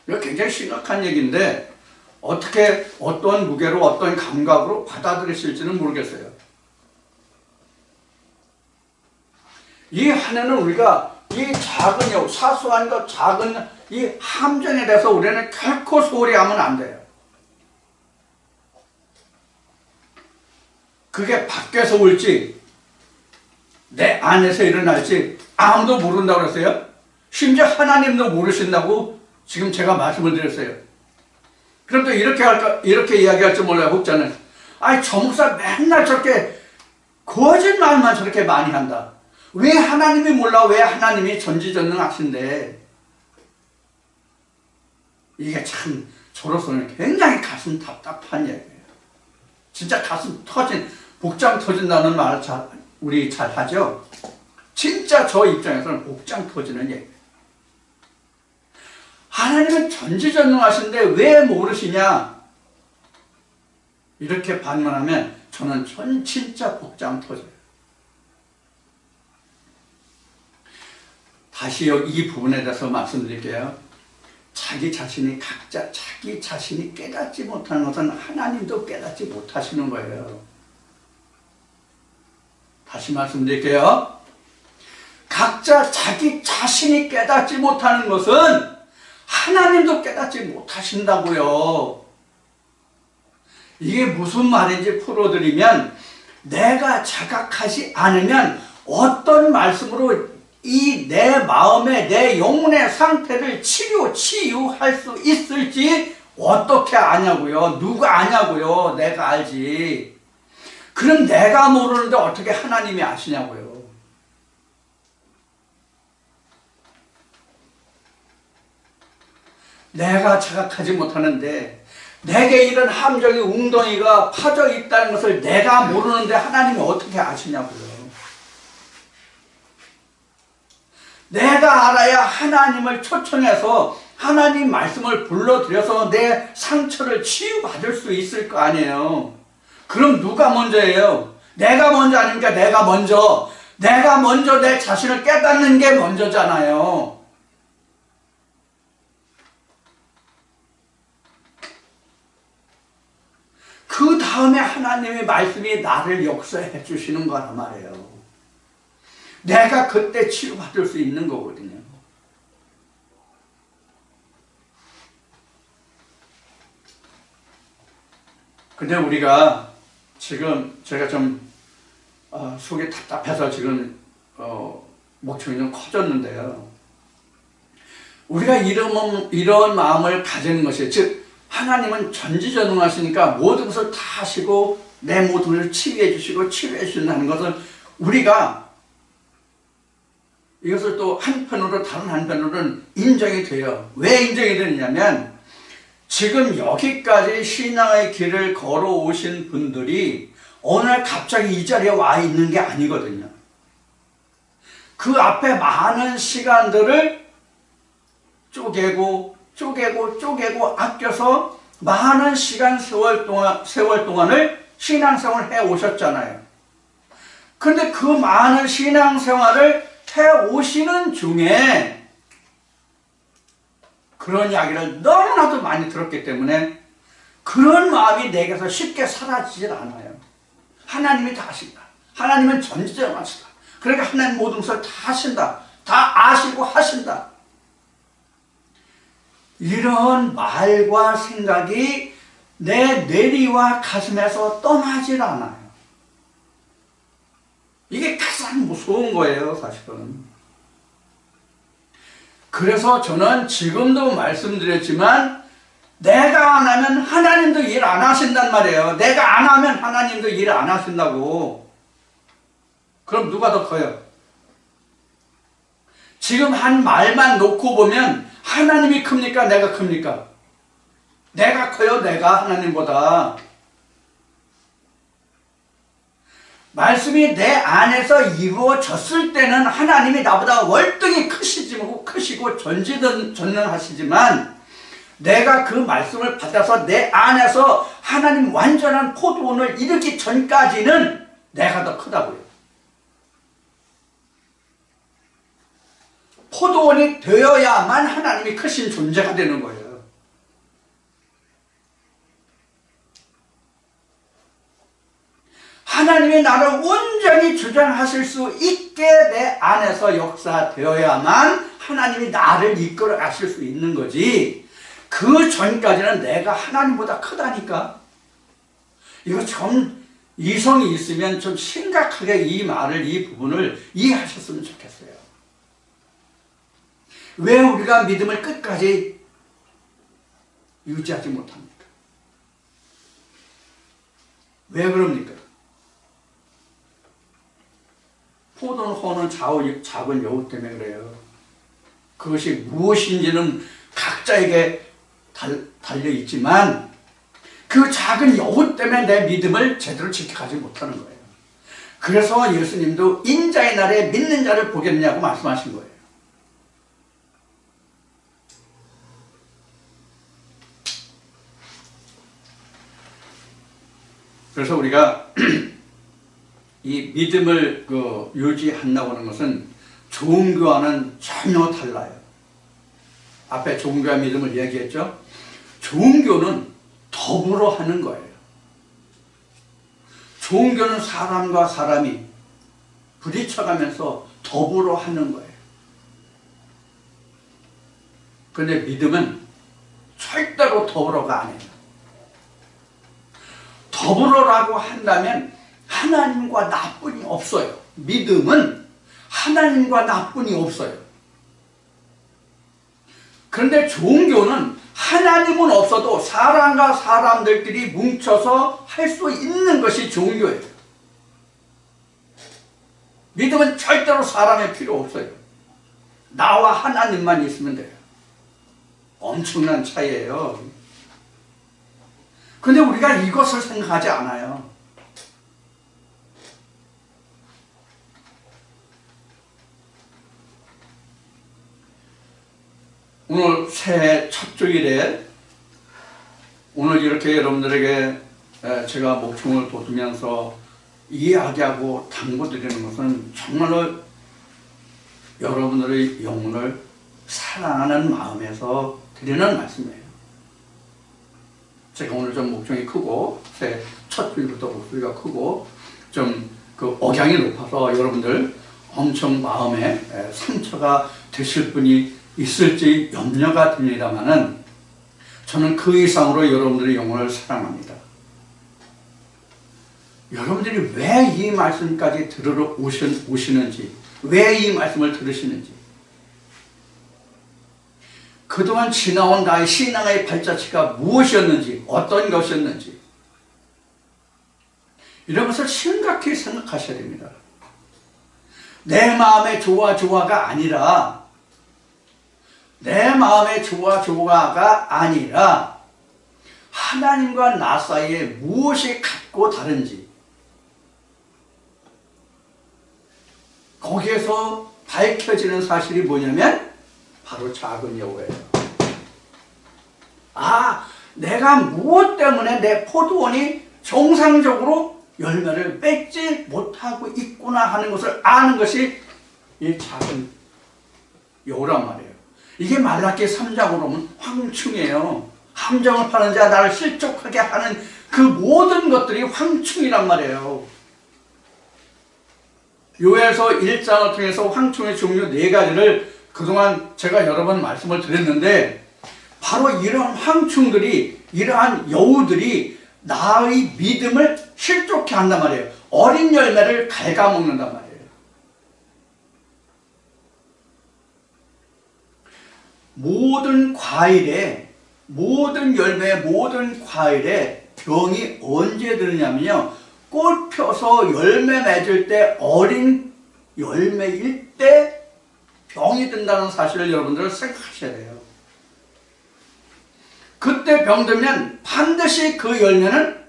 이거 굉장히 심각한 얘기인데 어떻게 어떤 무게로 어떤 감각으로 받아들이실지는 모르겠어요. 이 한해는 우리가 이 작은 여우, 사소한 것, 작은 이 함정에 대해서 우리는 결코 소홀히 하면 안 돼요. 그게 밖에서 올지 내 안에서 일어날지 아무도 모른다고 그랬어요. 심지어 하나님도 모르신다고 지금 제가 말씀을 드렸어요. 그럼 또 이렇게 이야기할 줄 몰라요. 혹자는 저 목사 맨날 저렇게 거짓말만 저렇게 많이 한다. 왜 하나님이 몰라? 왜 하나님이 전지전능하신데? 이게 참 저로서는 굉장히 가슴 답답한 얘기예요. 진짜 가슴 복장 터진다는 말 우리 잘 하죠? 진짜 저 입장에서는 복장 터지는 얘기예요. 하나님은 전지전능하신데 왜 모르시냐? 이렇게 반문하면 저는 진짜 복장 터져요. 다시 이 부분에 대해서 말씀드릴게요. 각자 자기 자신이 깨닫지 못하는 것은 하나님도 깨닫지 못하시는 거예요. 다시 말씀드릴게요. 각자 자기 자신이 깨닫지 못하는 것은 하나님도 깨닫지 못하신다고요. 이게 무슨 말인지 풀어드리면, 내가 자각하지 않으면 어떤 말씀으로 이 내 마음의 내 영혼의 상태를 치유할 수 있을지 어떻게 아냐고요. 누가 아냐고요. 내가 알지. 그럼 내가 모르는데 어떻게 하나님이 아시냐고요. 내가 자각하지 못하는데 내게 이런 함정의 웅덩이가 파져 있다는 것을 내가 모르는데 하나님이 어떻게 아시냐고요. 내가 알아야 하나님을 초청해서 하나님 말씀을 불러들여서 내 상처를 치유받을 수 있을 거 아니에요. 그럼 누가 먼저예요? 내가 먼저 아닙니까? 내가 먼저 내 자신을 깨닫는 게 먼저잖아요. 그 다음에 하나님의 말씀이 나를 역사해 주시는 거란 말이에요. 내가 그때 치유받을 수 있는 거거든요. 근데 우리가 지금 제가 좀 속이 답답해서 지금 목청이 좀 커졌는데요. 우리가 이런 마음을 가지는 것이, 즉 하나님은 전지전능하시니까 모든 것을 다 하시고 내 모든 것을 치유해 주시고 치료해 주신다는 것을 우리가 이것을 또 한편으로 다른 한편으로는 인정이 돼요. 왜 인정이 되느냐면 지금 여기까지 신앙의 길을 걸어오신 분들이 오늘 갑자기 이 자리에 와 있는 게 아니거든요. 그 앞에 많은 시간들을 쪼개고 아껴서 많은 세월 동안을 신앙생활을 해 오셨잖아요. 그런데 그 많은 신앙생활을 해 오시는 중에 그런 이야기를 너무나도 많이 들었기 때문에 그런 마음이 내게서 쉽게 사라지질 않아요. 하나님이 다 하신다. 하나님은 전지전능하시다. 그러니까 하나님 모든 것을 다 하신다. 다 아시고 하신다. 이런 말과 생각이 내 뇌리와 가슴에서 떠나질 않아요. 이게 가장 무서운 거예요, 사실은. 그래서 저는 지금도 말씀드렸지만 내가 안 하면 하나님도 일 안 하신단 말이에요. 내가 안 하면 하나님도 일 안 하신다고. 그럼 누가 더 커요? 지금 한 말만 놓고 보면 하나님이 큽니까? 내가 큽니까? 내가 커요, 내가 하나님보다. 말씀이 내 안에서 이루어졌을 때는 하나님이 나보다 월등히 크시고 전지전능하시지만 내가 그 말씀을 받아서 내 안에서 하나님 완전한 포도원을 일으키기 전까지는 내가 더 크다고요. 포도원이 되어야만 하나님이 크신 존재가 되는 거예요. 하나님이 나를 온전히 주장하실 수 있게 내 안에서 역사되어야만 하나님이 나를 이끌어 가실 수 있는 거지. 그 전까지는 내가 하나님보다 크다니까. 이거 좀 이성이 있으면 좀 심각하게 이 부분을 이해하셨으면 좋겠어요. 왜 우리가 믿음을 끝까지 유지하지 못합니까? 왜 그럽니까? 포도는 허는 작은 여우 때문에 그래요. 그것이 무엇인지는 각자에게 달려 있지만 그 작은 여우 때문에 내 믿음을 제대로 지켜가지 못하는 거예요. 그래서 예수님도 인자의 날에 믿는 자를 보겠냐고 말씀하신 거예요. 그래서 우리가 이 믿음을 유지한다고 하는 것은 종교와는 전혀 달라요. 앞에 종교와 믿음을 얘기했죠. 종교는 더불어 하는 거예요. 종교는 사람과 사람이 부딪혀가면서 더불어 하는 거예요. 그런데 믿음은 절대로 더불어가 아니에요. 더불어라고 한다면 하나님과 나뿐이 없어요. 믿음은 하나님과 나뿐이 없어요. 그런데 종교는 하나님은 없어도 사람과 사람들끼리 뭉쳐서 할 수 있는 것이 종교예요. 믿음은 절대로 사람의 필요 없어요. 나와 하나님만 있으면 돼요. 엄청난 차이예요. 근데 우리가 이것을 생각하지 않아요. 오늘 새해 첫 주일에 오늘 이렇게 여러분들에게 제가 목청을 돋우면서 이야기하고 당부드리는 것은 정말로 여러분들의 영혼을 사랑하는 마음에서 드리는 말씀이에요. 제가 오늘 좀 목청이 크고 새해 첫 주일부터 목소리가 크고 좀 그 억양이 높아서 여러분들 엄청 마음에 상처가 되실 분이 있을지 염려가 듭니다만은 저는 그 이상으로 여러분들의 영혼을 사랑합니다. 여러분들이 왜 이 말씀까지 들으러 오시는지, 왜 이 말씀을 들으시는지, 그동안 지나온 나의 신앙의 발자취가 무엇이었는지, 어떤 것이었는지, 이런 것을 심각히 생각하셔야 됩니다. 내 마음의 좋아가 아니라 내 마음의 좋아가 아니라 하나님과 나 사이에 무엇이 같고 다른지 거기에서 밝혀지는 사실이 뭐냐면 바로 작은 여우예요. 내가 무엇 때문에 내 포도원이 정상적으로 열매를 맺지 못하고 있구나 하는 것을 아는 것이 이 작은 여우란 말이에요. 이게 말라기 3장으로 보면 황충이에요. 함정을 파는 자 나를 실족하게 하는 그 모든 것들이 황충이란 말이에요. 요엘서 1장을 통해서 황충의 종류 4가지를 그동안 제가 여러 번 말씀을 드렸는데 바로 이러한 황충들이, 이러한 여우들이 나의 믿음을 실족해 한단 말이에요. 어린 열매를 갉아먹는단 말이에요. 모든 과일에, 모든 열매, 모든 과일에 병이 언제 드느냐면요, 꽃 펴서 열매 맺을 때, 어린 열매일 때 병이 든다는 사실을 여러분들 생각하셔야 돼요. 그때 병들면 반드시 그 열매는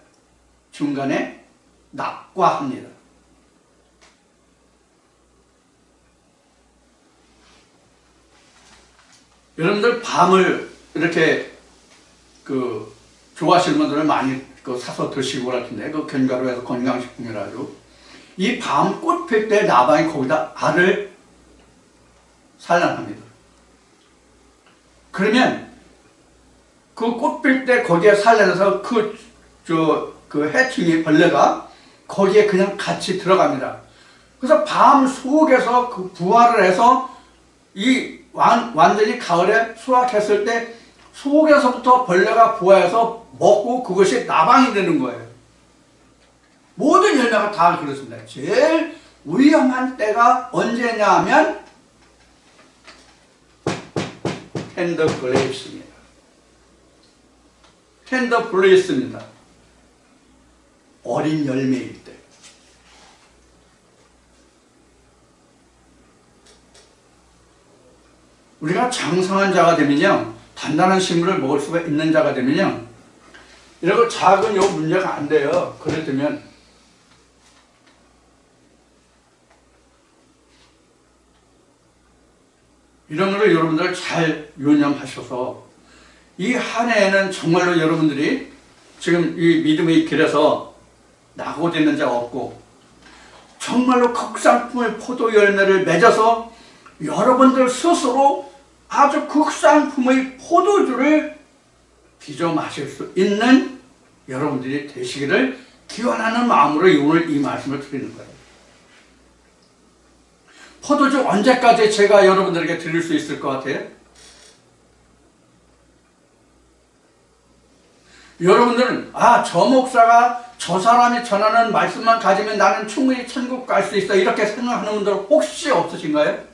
중간에 낙과합니다. 여러분들 밤을 이렇게 좋아하시는 분들은 많이 사서 드시고 그럴 텐데, 견과류 해서 건강식품이라고. 이 밤 꽃 필 때 나방이 거기다 알을 산란합니다. 그러면 그 꽃 필 때 거기에 산란해서 그 해충이, 벌레가 거기에 그냥 같이 들어갑니다. 그래서 밤 속에서 그 부화를 해서 완전히 가을에 수확했을 때 속에서부터 벌레가 부화해서 먹고 그것이 나방이 되는 거예요. 모든 열매가 다 그렇습니다. 제일 위험한 때가 언제냐 하면 텐더 그레이프스입니다. 텐더 블레이스입니다. 어린 열매일 때. 우리가 장성한 자가 되면요, 단단한 식물을 먹을 수가 있는 자가 되면요, 이런 작은 요 문제가 안 돼요. 그래 되면 이런 거를 여러분들 잘 유념하셔서 이 한 해에는 정말로 여러분들이 지금 이 믿음의 길에서 낙오되는 자가 없고 정말로 극상품의 포도 열매를 맺어서 여러분들 스스로 아주 극상품의 포도주를 빚어 마실 수 있는 여러분들이 되시기를 기원하는 마음으로 오늘 이 말씀을 드리는 거예요. 포도주 언제까지 제가 여러분들에게 드릴 수 있을 것 같아요? 여러분들은 저 목사가 저 사람이 전하는 말씀만 가지면 나는 충분히 천국 갈 수 있어 이렇게 생각하는 분들 혹시 없으신가요?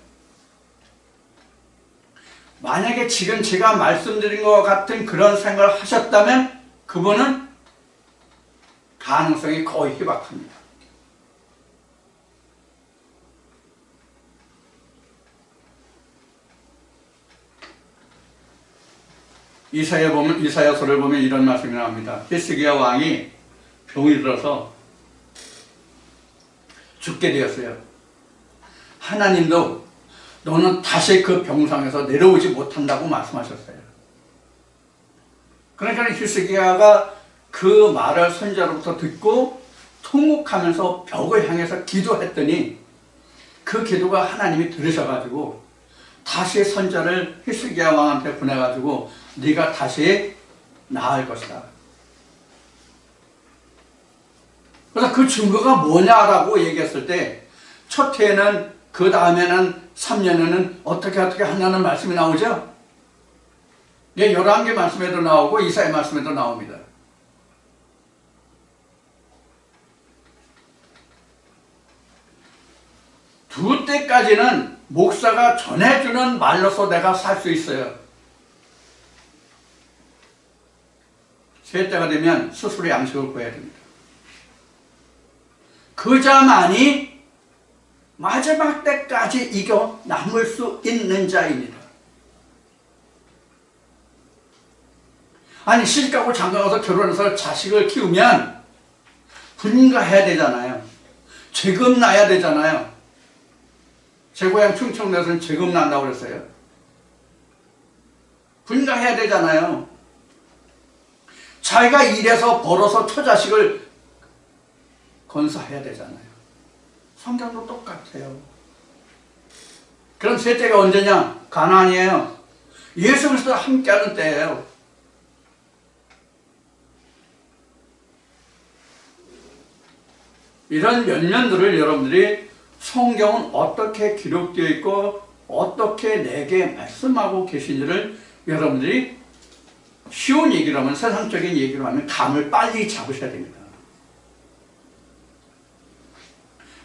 만약에 지금 제가 말씀드린 것 같은 그런 생각을 하셨다면 그분은 가능성이 거의 희박합니다. 이사야서를 보면 이런 말씀이 나옵니다. 히스기야 왕이 병이 들어서 죽게 되었어요. 하나님도 너는 다시 그 병상에서 내려오지 못한다고 말씀하셨어요. 그러니까 히스기야가 그 말을 선지자로부터 듣고 통곡하면서 벽을 향해서 기도했더니 그 기도가 하나님이 들으셔가지고 다시 선지자를 히스기야 왕한테 보내가지고 네가 다시 나을 것이다. 그래서 그 증거가 뭐냐라고 얘기했을 때 첫 해에는 그 다음에는 3년에는 어떻게 한다는 말씀이 나오죠. 예, 11개 말씀에도 나오고 이사야 말씀에도 나옵니다. 두 때까지는 목사가 전해주는 말로서 내가 살 수 있어요. 세 때가 되면 스스로 양식을 구해야 됩니다. 그자만이 마지막 때까지 이겨 남을 수 있는 자입니다. 아니 시집가고 장가가서 결혼해서 자식을 키우면 분가해야 되잖아요. 재금 나야 되잖아요. 제 고향 충청도에서는 재금 난다고 그랬어요. 분가해야 되잖아요. 자기가 일해서 벌어서 처자식을 건사해야 되잖아요. 성경도 똑같아요. 그럼 셋째가 언제냐? 가나안이에요. 예수 그리스도와 함께하는 때예요. 이런 면면들을 여러분들이 성경은 어떻게 기록되어 있고 어떻게 내게 말씀하고 계신지를 여러분들이 쉬운 얘기로 하면 세상적인 얘기로 하면 감을 빨리 잡으셔야 됩니다.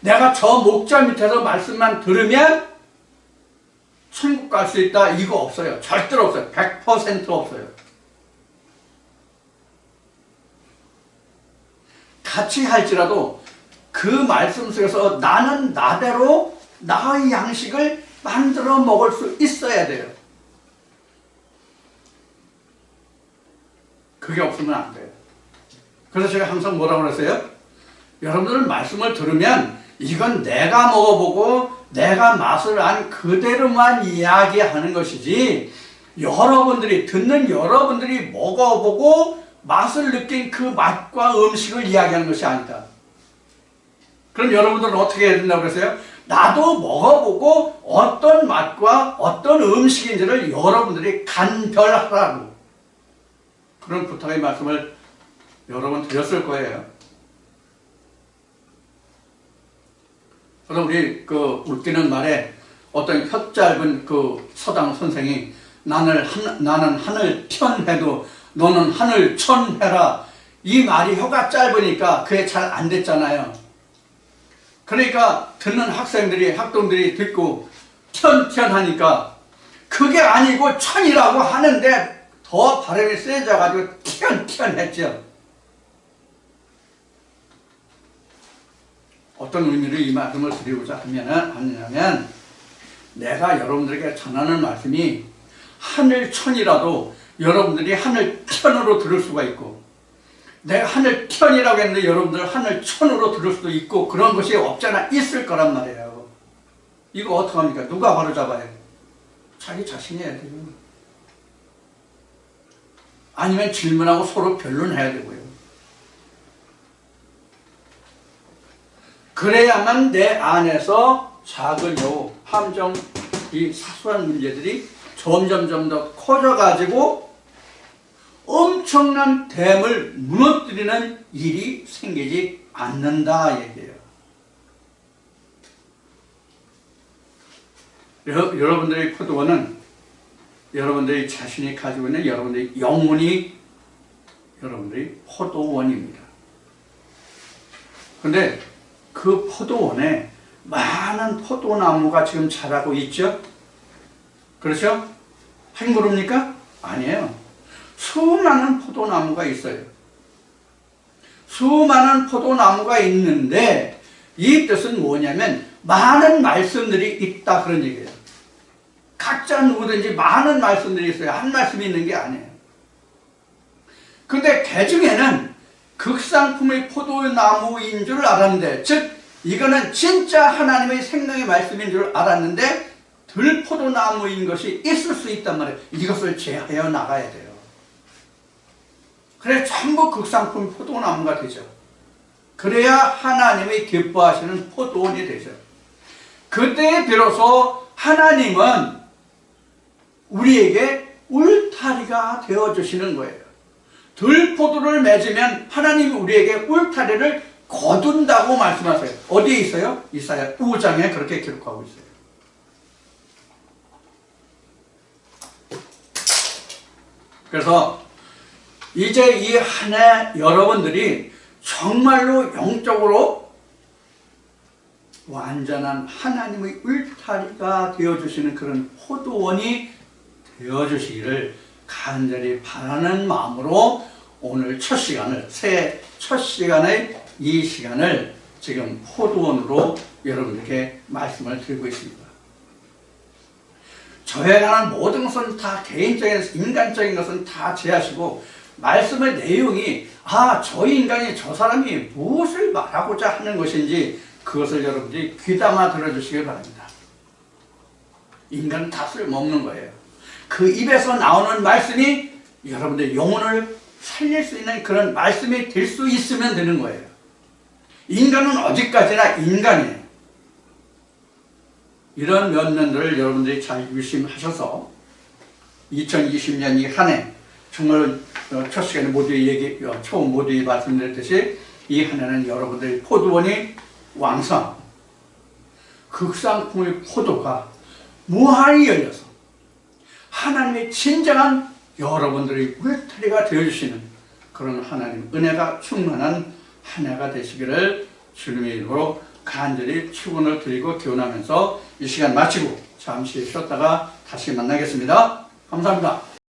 내가 저 목자 밑에서 말씀만 들으면 천국 갈 수 있다 이거 없어요. 절대로 없어요. 100% 없어요. 같이 할지라도 그 말씀 속에서 나는 나대로 나의 양식을 만들어 먹을 수 있어야 돼요. 그게 없으면 안 돼요. 그래서 제가 항상 뭐라고 그랬어요? 여러분들은 말씀을 들으면 이건 내가 먹어보고 내가 맛을 안 그대로만 이야기하는 것이지 여러분들이 듣는 여러분들이 먹어보고 맛을 느낀 그 맛과 음식을 이야기하는 것이 아니다. 그럼 여러분들은 어떻게 해야 된다고 그랬어요? 나도 먹어보고 어떤 맛과 어떤 음식인지를 여러분들이 간별하라고 그런 부탁의 말씀을 여러 번 드렸을 거예요. 그래서 우리 그 웃기는 말에 어떤 혀 짧은 그 서당 선생이 나는 하늘 편해도 너는 하늘 천해라. 이 말이 혀가 짧으니까 그게 잘 안 됐잖아요. 그러니까 듣는 학동들이 듣고 편하니까 그게 아니고 천이라고 하는데 더 발음이 세져가지고 편했죠. 어떤 의미로 이 말씀을 드리고자 하냐면 내가 여러분들에게 전하는 말씀이 하늘천이라도 여러분들이 하늘편으로 들을 수가 있고, 내가 하늘편이라고 했는데 여러분들 하늘천으로 들을 수도 있고, 그런 것이 없잖아 있을 거란 말이에요. 이거 어떡합니까? 누가 바로 잡아요? 자기 자신이 해야 돼요. 아니면 질문하고 서로 변론해야 되고요. 그래야만 내 안에서 작은 요 함정, 이 사소한 문제들이 점점점 더 커져가지고 엄청난 댐을 무너뜨리는 일이 생기지 않는다 얘기예요. 여러분들의 포도원은 여러분들이 자신이 가지고 있는 여러분들의 영혼이 여러분들의 포도원입니다. 그런데 그 포도원에 많은 포도나무가 지금 자라고 있죠? 그렇죠? 한 그룹입니까? 아니에요. 수많은 포도나무가 있어요. 수많은 포도나무가 있는데 이 뜻은 뭐냐면 많은 말씀들이 있다 그런 얘기예요. 각자 누구든지 많은 말씀들이 있어요. 한 말씀이 있는 게 아니에요. 그런데 그 중에는 극상품의 포도나무인 줄 알았는데, 즉 이거는 진짜 하나님의 생명의 말씀인 줄 알았는데 들포도나무인 것이 있을 수 있단 말이에요. 이것을 제하여 나가야 돼요. 그래 전부 극상품 포도나무가 되죠. 그래야 하나님이 기뻐하시는 포도원이 되죠. 그때 비로소 하나님은 우리에게 울타리가 되어주시는 거예요. 들포도를 맺으면 하나님이 우리에게 울타리를 거둔다고 말씀하세요. 어디에 있어요? 이사야 5장에 그렇게 기록하고 있어요. 그래서 이제 이 한 해 여러분들이 정말로 영적으로 완전한 하나님의 울타리가 되어주시는 그런 포도원이 되어주시기를 간절히 바라는 마음으로 오늘 첫 시간을, 새해 첫 시간의 이 시간을 지금 포도원으로 여러분들께 말씀을 드리고 있습니다. 저에 관한 모든 것은 다 개인적인, 인간적인 것은 다 제하시고 말씀의 내용이 저 인간이 저 사람이 무엇을 말하고자 하는 것인지 그것을 여러분들이 귀담아 들어주시기 바랍니다. 인간은 다 쓸모없는 거예요. 그 입에서 나오는 말씀이 여러분들의 영혼을 살릴 수 있는 그런 말씀이 될 수 있으면 되는 거예요. 인간은 어디까지나 인간이에요. 이런 면면들을 여러분들이 잘 유심하셔서 2020년 이 한 해 정말 첫 시간에 처음 모두에 말씀드렸듯이 이 한 해는 여러분들의 포도원이 왕성, 극상품의 포도가 무한히 열려서 하나님의 진정한 여러분들의 울타리가 되어주시는 그런 하나님 은혜가 충만한 한 해가 되시기를 주님의 이름으로 간절히 축원을 드리고 기원하면서 이 시간 마치고 잠시 쉬었다가 다시 만나겠습니다. 감사합니다.